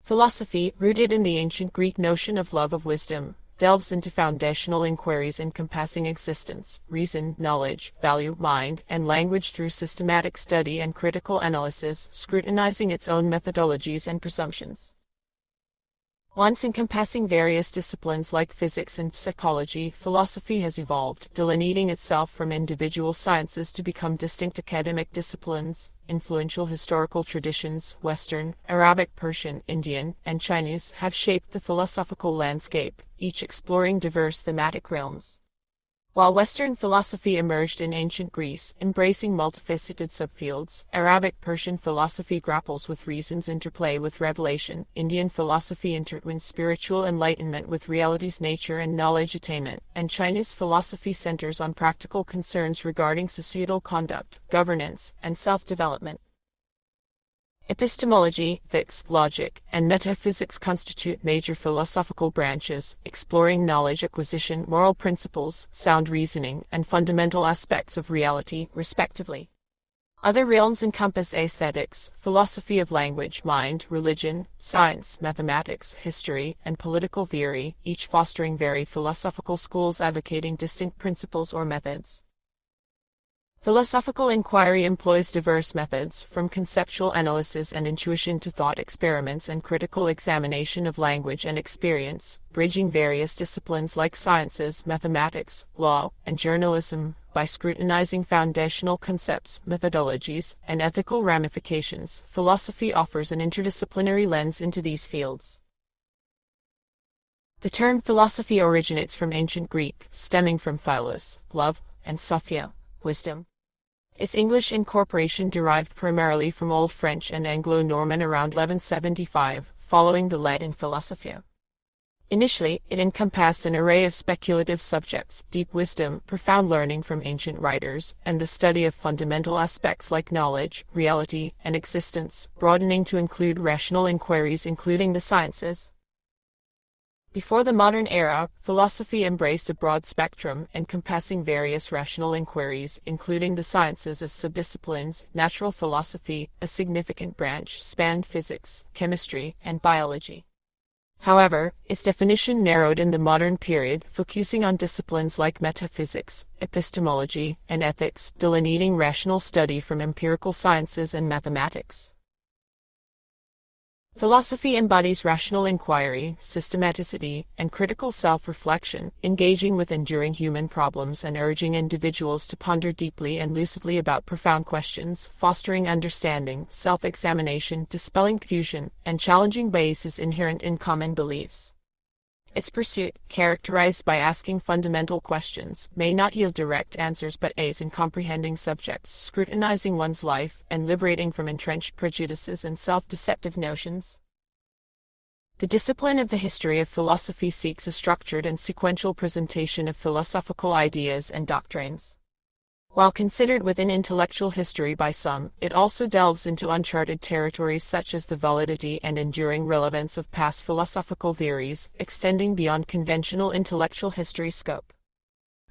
Philosophy, rooted in the ancient Greek notion of love of wisdom, delves into foundational inquiries encompassing existence, reason, knowledge, value, mind, and language through systematic study and critical analysis, scrutinizing its own methodologies and presumptions. Once encompassing various disciplines like physics and psychology, philosophy has evolved, delineating itself from individual sciences to become distinct academic disciplines. Influential historical traditions, Western, Arabic-Persian, Indian, and Chinese, have shaped the philosophical landscape, each exploring diverse thematic realms. While Western philosophy emerged in ancient Greece, embracing multifaceted subfields, Arabic-Persian philosophy grapples with reason's interplay with revelation, Indian philosophy intertwines spiritual enlightenment with reality's nature and knowledge attainment, and Chinese philosophy centers on practical concerns regarding societal conduct, governance, and self-development. Epistemology, ethics, logic, and metaphysics constitute major philosophical branches, exploring knowledge acquisition, moral principles, sound reasoning, and fundamental aspects of reality, respectively. Other realms encompass aesthetics, philosophy of language, mind, religion, science, mathematics, history, and political theory, each fostering varied philosophical schools advocating distinct principles or methods. Philosophical inquiry employs diverse methods, from conceptual analysis and intuition to thought experiments and critical examination of language and experience, bridging various disciplines like sciences, mathematics, law, and journalism. By scrutinizing foundational concepts, methodologies, and ethical ramifications, philosophy offers an interdisciplinary lens into these fields. The term philosophy originates from ancient Greek, stemming from philos, love, and sophia, wisdom. Its English incorporation derived primarily from Old French and Anglo-Norman around 1175, following the Latin philosophia. Initially, it encompassed an array of speculative subjects, deep wisdom, profound learning from ancient writers, and the study of fundamental aspects like knowledge, reality, and existence, broadening to include rational inquiries including the sciences. Before the modern era, philosophy embraced a broad spectrum, encompassing various rational inquiries, including the sciences as subdisciplines. Natural philosophy, a significant branch, spanned physics, chemistry, and biology. However, its definition narrowed in the modern period, focusing on disciplines like metaphysics, epistemology, and ethics, delineating rational study from empirical sciences and mathematics. Philosophy embodies rational inquiry, systematicity, and critical self-reflection, engaging with enduring human problems and urging individuals to ponder deeply and lucidly about profound questions, fostering understanding, self-examination, dispelling confusion, and challenging biases inherent in common beliefs. Its pursuit, characterized by asking fundamental questions, may not yield direct answers but aids in comprehending subjects, scrutinizing one's life, and liberating from entrenched prejudices and self-deceptive notions. The discipline of the history of philosophy seeks a structured and sequential presentation of philosophical ideas and doctrines. While considered within intellectual history by some, it also delves into uncharted territories such as the validity and enduring relevance of past philosophical theories, extending beyond conventional intellectual history scope.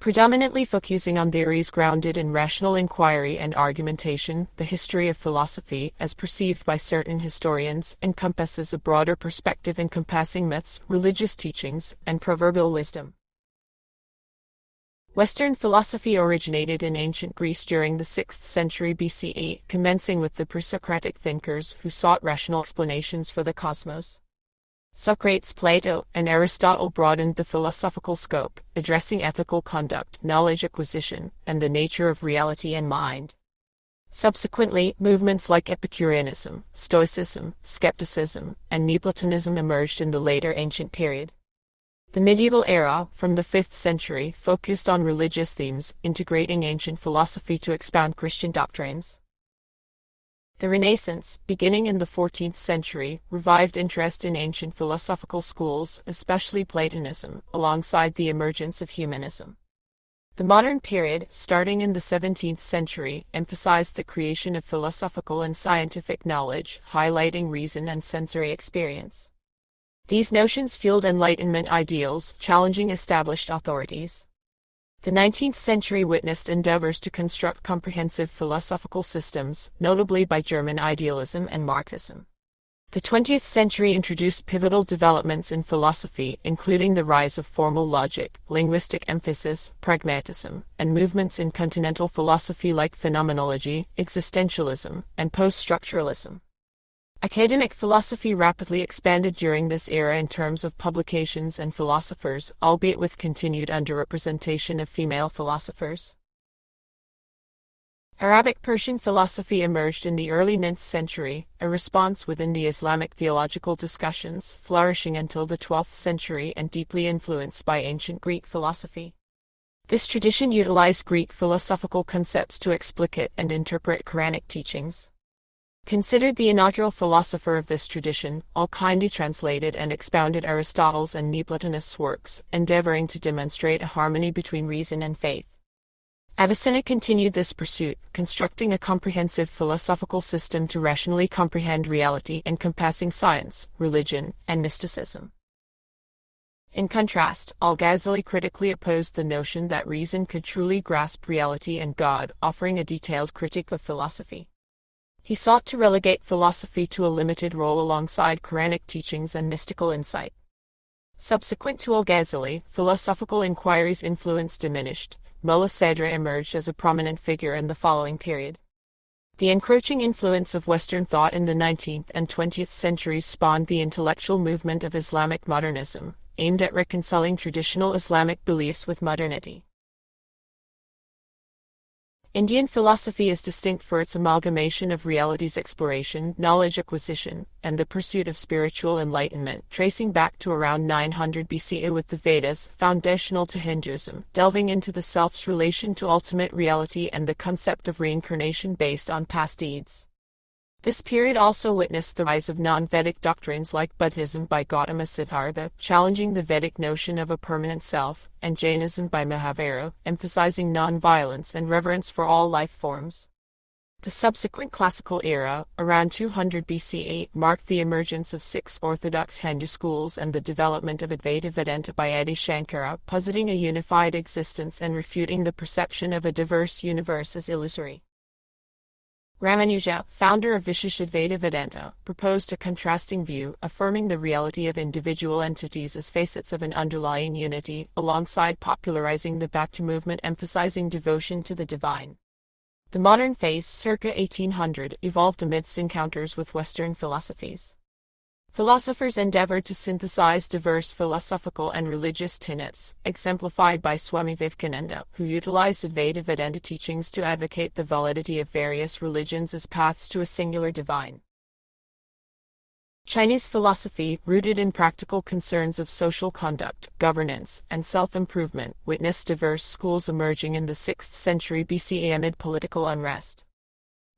Predominantly focusing on theories grounded in rational inquiry and argumentation, the history of philosophy, as perceived by certain historians, encompasses a broader perspective encompassing myths, religious teachings, and proverbial wisdom. Western philosophy originated in ancient Greece during the 6th century BCE, commencing with the pre-Socratic thinkers who sought rational explanations for the cosmos. Socrates, Plato, and Aristotle broadened the philosophical scope, addressing ethical conduct, knowledge acquisition, and the nature of reality and mind. Subsequently, movements like Epicureanism, Stoicism, Skepticism, and Neoplatonism emerged in the later ancient period. The medieval era, from the 5th century, focused on religious themes, integrating ancient philosophy to expound Christian doctrines. The Renaissance, beginning in the 14th century, revived interest in ancient philosophical schools, especially Platonism, alongside the emergence of humanism. The modern period, starting in the 17th century, emphasized the creation of philosophical and scientific knowledge, highlighting reason and sensory experience. These notions fueled Enlightenment ideals, challenging established authorities. The 19th century witnessed endeavors to construct comprehensive philosophical systems, notably by German idealism and Marxism. The 20th century introduced pivotal developments in philosophy, including the rise of formal logic, linguistic emphasis, pragmatism, and movements in continental philosophy like phenomenology, existentialism, and post-structuralism. Academic philosophy rapidly expanded during this era in terms of publications and philosophers, albeit with continued underrepresentation of female philosophers. Arabic-Persian philosophy emerged in the early 9th century, a response within the Islamic theological discussions, flourishing until the 12th century and deeply influenced by ancient Greek philosophy. This tradition utilized Greek philosophical concepts to explicate and interpret Quranic teachings. Considered the inaugural philosopher of this tradition, Al-Kindi translated and expounded Aristotle's and Neoplatonist's works, endeavoring to demonstrate a harmony between reason and faith. Avicenna continued this pursuit, constructing a comprehensive philosophical system to rationally comprehend reality, encompassing science, religion, and mysticism. In contrast, Al-Ghazali critically opposed the notion that reason could truly grasp reality and God, offering a detailed critique of philosophy. He sought to relegate philosophy to a limited role alongside Quranic teachings and mystical insight. Subsequent to Al-Ghazali, philosophical inquiry's influence diminished. Mullah Sadra emerged as a prominent figure in the following period. The encroaching influence of Western thought in the 19th and 20th centuries spawned the intellectual movement of Islamic modernism, aimed at reconciling traditional Islamic beliefs with modernity. Indian philosophy is distinct for its amalgamation of reality's exploration, knowledge acquisition, and the pursuit of spiritual enlightenment, tracing back to around 900 BCE with the Vedas, foundational to Hinduism, delving into the self's relation to ultimate reality and the concept of reincarnation based on past deeds. This period also witnessed the rise of non-Vedic doctrines like Buddhism by Gautama Siddhartha, challenging the Vedic notion of a permanent self, and Jainism by Mahavira, emphasizing non-violence and reverence for all life forms. The subsequent classical era, around 200 BCE, marked the emergence of 6 orthodox Hindu schools and the development of Advaita Vedanta by Adi Shankara, positing a unified existence and refuting the perception of a diverse universe as illusory. Ramanuja, founder of Vishishadvaita Vedanta, proposed a contrasting view, affirming the reality of individual entities as facets of an underlying unity, alongside popularizing the Bhakti movement emphasizing devotion to the divine. The modern phase, circa 1800, evolved amidst encounters with Western philosophies. Philosophers endeavored to synthesize diverse philosophical and religious tenets, exemplified by Swami Vivekananda, who utilized Advaita Vedanta teachings to advocate the validity of various religions as paths to a singular divine. Chinese philosophy, rooted in practical concerns of social conduct, governance, and self-improvement, witnessed diverse schools emerging in the 6th century BCE amid political unrest.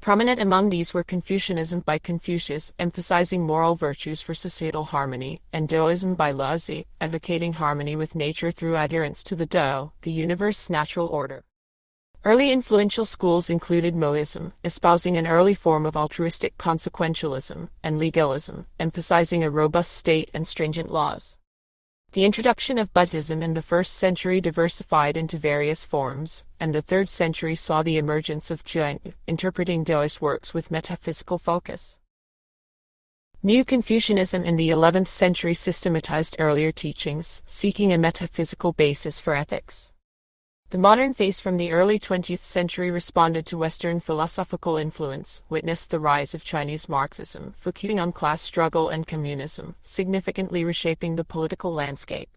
Prominent among these were Confucianism by Confucius, emphasizing moral virtues for societal harmony, and Taoism by Laozi, advocating harmony with nature through adherence to the Tao, the universe's natural order. Early influential schools included Mohism, espousing an early form of altruistic consequentialism, and legalism, emphasizing a robust state and stringent laws. The introduction of Buddhism in the 1st century diversified into various forms, and the 3rd century saw the emergence of Zhuang, interpreting Taoist works with metaphysical focus. New Confucianism in the 11th century systematized earlier teachings, seeking a metaphysical basis for ethics. The modern phase from the early 20th century responded to Western philosophical influence, witnessed the rise of Chinese Marxism, focusing on class struggle and communism, significantly reshaping the political landscape.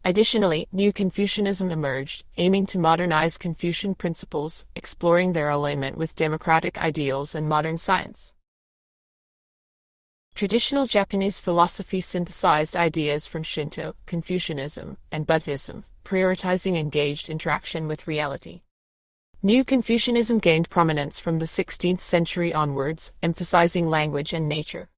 Additionally, New Confucianism emerged, aiming to modernize Confucian principles, exploring their alignment with democratic ideals and modern science. Traditional Japanese philosophy synthesized ideas from Shinto, Confucianism, and Buddhism, prioritizing engaged interaction with reality. New Confucianism gained prominence from the 16th century onwards, emphasizing language and nature.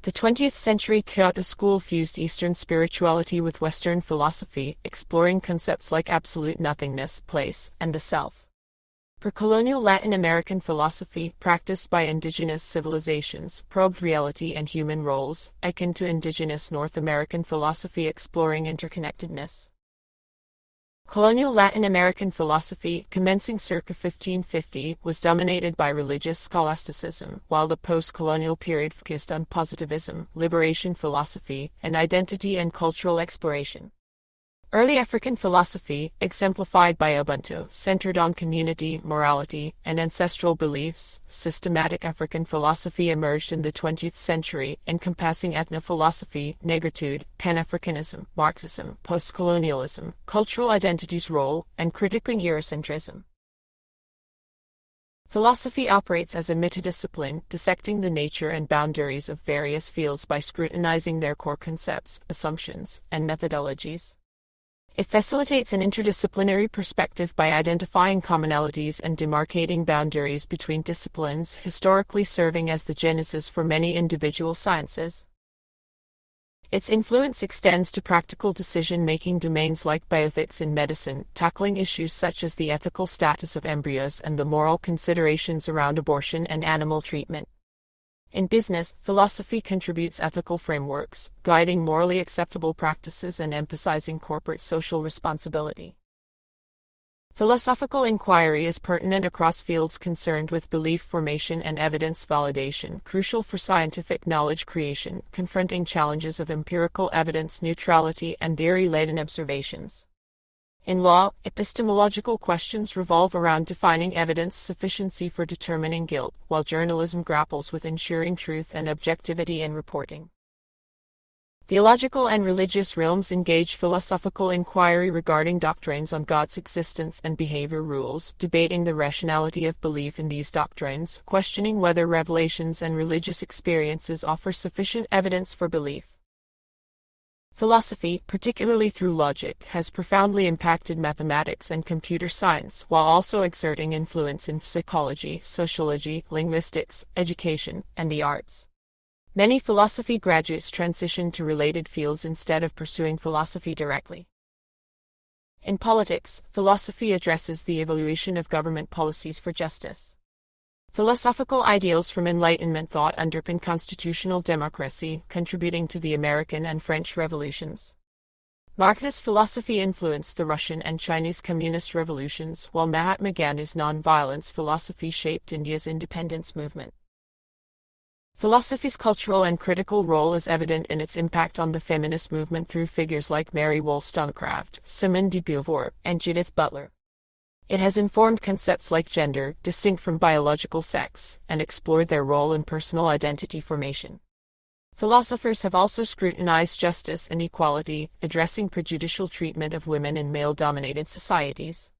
The 20th century Kyoto school fused Eastern spirituality with Western philosophy, exploring concepts like absolute nothingness, place, and the self. Pre-colonial Latin American philosophy, practiced by indigenous civilizations, probed reality and human roles, akin to indigenous North American philosophy exploring interconnectedness. Colonial Latin American philosophy, commencing circa 1550, was dominated by religious scholasticism, while the post-colonial period focused on positivism, liberation philosophy, and identity and cultural exploration. Early African philosophy, exemplified by Ubuntu, centered on community, morality, and ancestral beliefs. Systematic African philosophy emerged in the 20th century, encompassing ethnophilosophy, negritude, Pan-Africanism, Marxism, post-colonialism, cultural identity's role, and critiquing Eurocentrism. Philosophy operates as a metadiscipline, dissecting the nature and boundaries of various fields by scrutinizing their core concepts, assumptions, and methodologies. It facilitates an interdisciplinary perspective by identifying commonalities and demarcating boundaries between disciplines, historically serving as the genesis for many individual sciences. Its influence extends to practical decision-making domains like bioethics in medicine, tackling issues such as the ethical status of embryos and the moral considerations around abortion and animal treatment. In business, philosophy contributes ethical frameworks, guiding morally acceptable practices and emphasizing corporate social responsibility. Philosophical inquiry is pertinent across fields concerned with belief formation and evidence validation, crucial for scientific knowledge creation, confronting challenges of empirical evidence neutrality and theory-laden observations. In law, epistemological questions revolve around defining evidence sufficiency for determining guilt, while journalism grapples with ensuring truth and objectivity in reporting. Theological and religious realms engage philosophical inquiry regarding doctrines on God's existence and behavior rules, debating the rationality of belief in these doctrines, questioning whether revelations and religious experiences offer sufficient evidence for belief. Philosophy, particularly through logic, has profoundly impacted mathematics and computer science, while also exerting influence in psychology, sociology, linguistics, education, and the arts. Many philosophy graduates transition to related fields instead of pursuing philosophy directly. In politics, philosophy addresses the evaluation of government policies for justice. Philosophical ideals from Enlightenment thought underpin constitutional democracy, contributing to the American and French revolutions. Marxist philosophy influenced the Russian and Chinese communist revolutions, while Mahatma Gandhi's nonviolence philosophy shaped India's independence movement. Philosophy's cultural and critical role is evident in its impact on the feminist movement through figures like Mary Wollstonecraft, Simone de Beauvoir, and Judith Butler. It has informed concepts like gender, distinct from biological sex, and explored their role in personal identity formation. Philosophers have also scrutinized justice and equality, addressing prejudicial treatment of women in male-dominated societies.